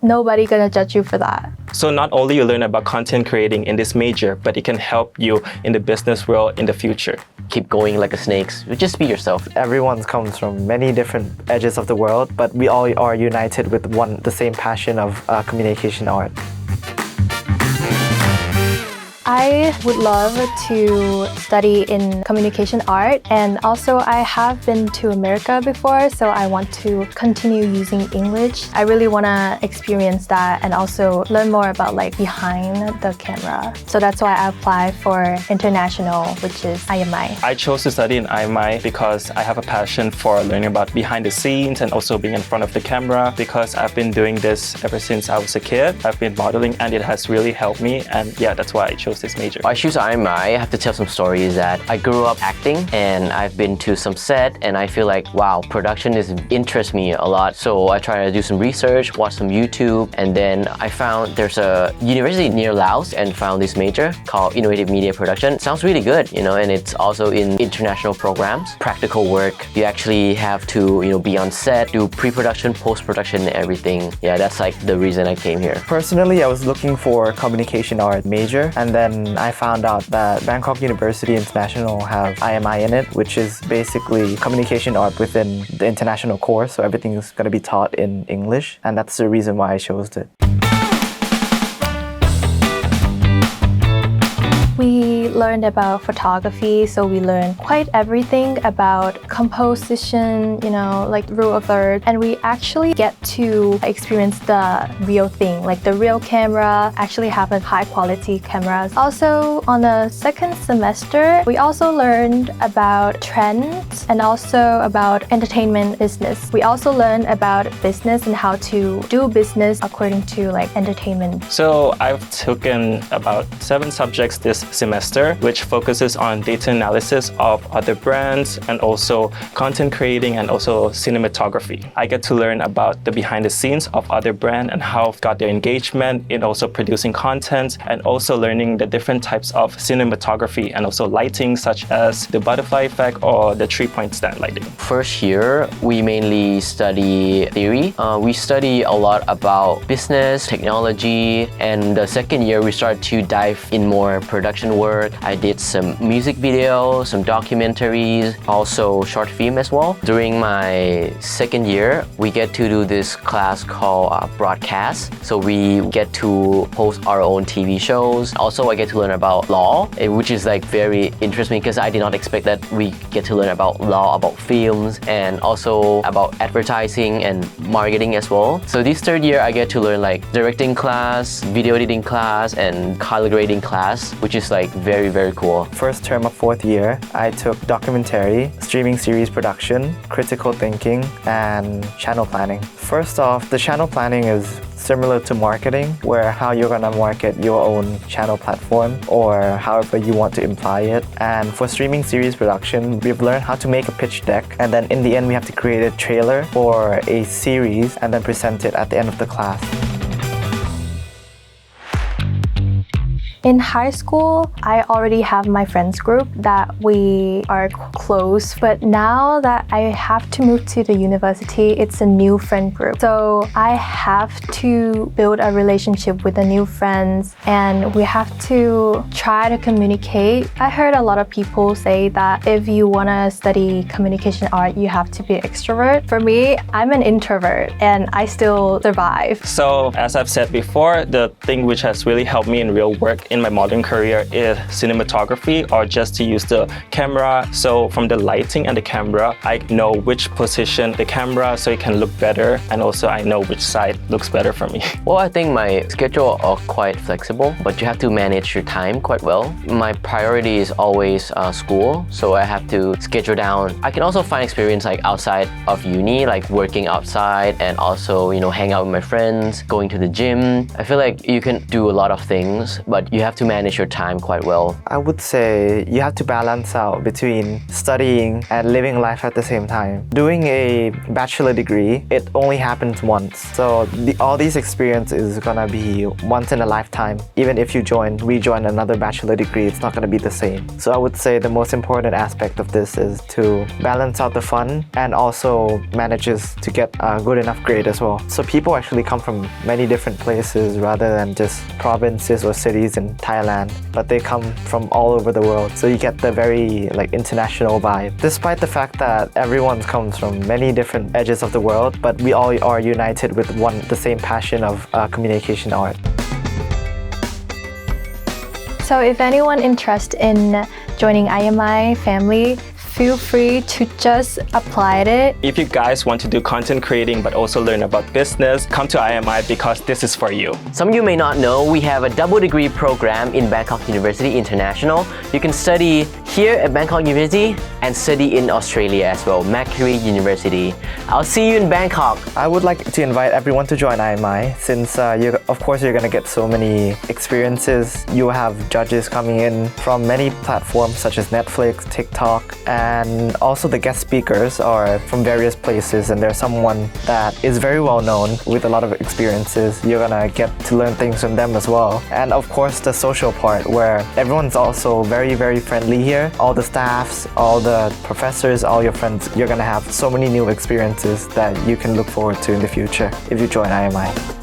Nobody gonna judge you for that. So not only you learn about content creating in this major, but it can help you in the business world in the future. Keep going like a snake. Just be yourself. Everyone comes from many different edges of the world, but we all are united with the same passion of communication art. I would love to study in communication art, and also I have been to America before, so I want to continue using English. I really want to experience that and also learn more about like behind the camera. So that's why I applied for international, which is IMI. I chose to study in IMI because I have a passion for learning about behind the scenes and also being in front of the camera, because I've been doing this ever since I was a kid. I've been modeling and it has really helped me, and yeah, that's why I chose this major. I choose IMI. I have to tell some stories that I grew up acting and I've been to some set and I feel like, wow, production interests me a lot. So I try to do some research, watch some YouTube, and then I found there's a university near Laos and found this major called Innovative Media Production. It sounds really good, and it's also in international programs. Practical work, you actually have to, be on set, do pre-production, post-production, and everything. Yeah, that's like the reason I came here. Personally, I was looking for a communication art major, and then I found out that Bangkok University International have IMI in it, which is basically communication art within the international course, so everything is going to be taught in English, and that's the reason why I chose it. We learned about photography, so we learned quite everything about composition, like rule of third, and we actually get to experience the real thing, like the real camera, actually have a high quality cameras. Also, on the second semester, we also learned about trends and also about entertainment business. We also learned about business and how to do business according to like entertainment. So I've taken about 7 subjects this semester, which focuses on data analysis of other brands and also content creating and also cinematography. I get to learn about the behind the scenes of other brands and how I've got their engagement in also producing content, and also learning the different types of cinematography and also lighting, such as the butterfly effect or the 3-point stand lighting. First year, we mainly study theory. We study a lot about business, technology, and the second year we start to dive in more production work. I did some music videos, some documentaries, also short film as well. During my second year, we get to do this class called broadcast. So we get to host our own TV shows. Also, I get to learn about law, which is like very interesting because I did not expect that we get to learn about law, about films, and also about advertising and marketing as well. So this third year, I get to learn like directing class, video editing class, and color grading class, which is like very, very cool. First term of fourth year, I took documentary, streaming series production, critical thinking, and channel planning. First off, the channel planning is similar to marketing, where how you're gonna market your own channel platform or however you want to imply it. And for streaming series production, we've learned how to make a pitch deck, and then in the end we have to create a trailer for a series and then present it at the end of the class. In high school, I already have my friends group that we are close, but now that I have to move to the university, it's a new friend group. So I have to build a relationship with the new friends, and we have to try to communicate. I heard a lot of people say that if you want to study communication art, you have to be an extrovert. For me, I'm an introvert and I still survive. So as I've said before, the thing which has really helped me in real work in my modeling career is cinematography, or just to use the camera. So from the lighting and the camera, I know which position the camera so it can look better, and also I know which side looks better for me. Well, I think my schedule are quite flexible, but you have to manage your time quite well. My priority is always school, so I have to schedule down. I can also find experience like outside of uni, like working outside and also, hang out with my friends, going to the gym. I feel like you can do a lot of things, but you you have to manage your time quite well. I would say you have to balance out between studying and living life at the same time. Doing a bachelor degree, it only happens once. So all these experiences is gonna be once in a lifetime. Even if you rejoin another bachelor degree, it's not gonna be the same. So I would say the most important aspect of this is to balance out the fun and also manages to get a good enough grade as well. So people actually come from many different places rather than just provinces or cities in Thailand, but they come from all over the world. So you get the very international vibe. Despite the fact that everyone comes from many different edges of the world, but we all are united with the same passion of communication art. So if anyone interested in joining IMI family, feel free to just apply it. If you guys want to do content creating but also learn about business, come to IMI because this is for you. Some of you may not know, we have a double degree program in Bangkok University International. You can study here at Bangkok University and study in Australia as well, Macquarie University. I'll see you in Bangkok. I would like to invite everyone to join IMI since of course you're going to get so many experiences. You have judges coming in from many platforms such as Netflix, TikTok, and also the guest speakers are from various places, and there's someone that is very well known with a lot of experiences. You're gonna get to learn things from them as well. And of course the social part where everyone's also very, very friendly here. All the staffs, all the professors, all your friends, you're gonna have so many new experiences that you can look forward to in the future if you join IMI.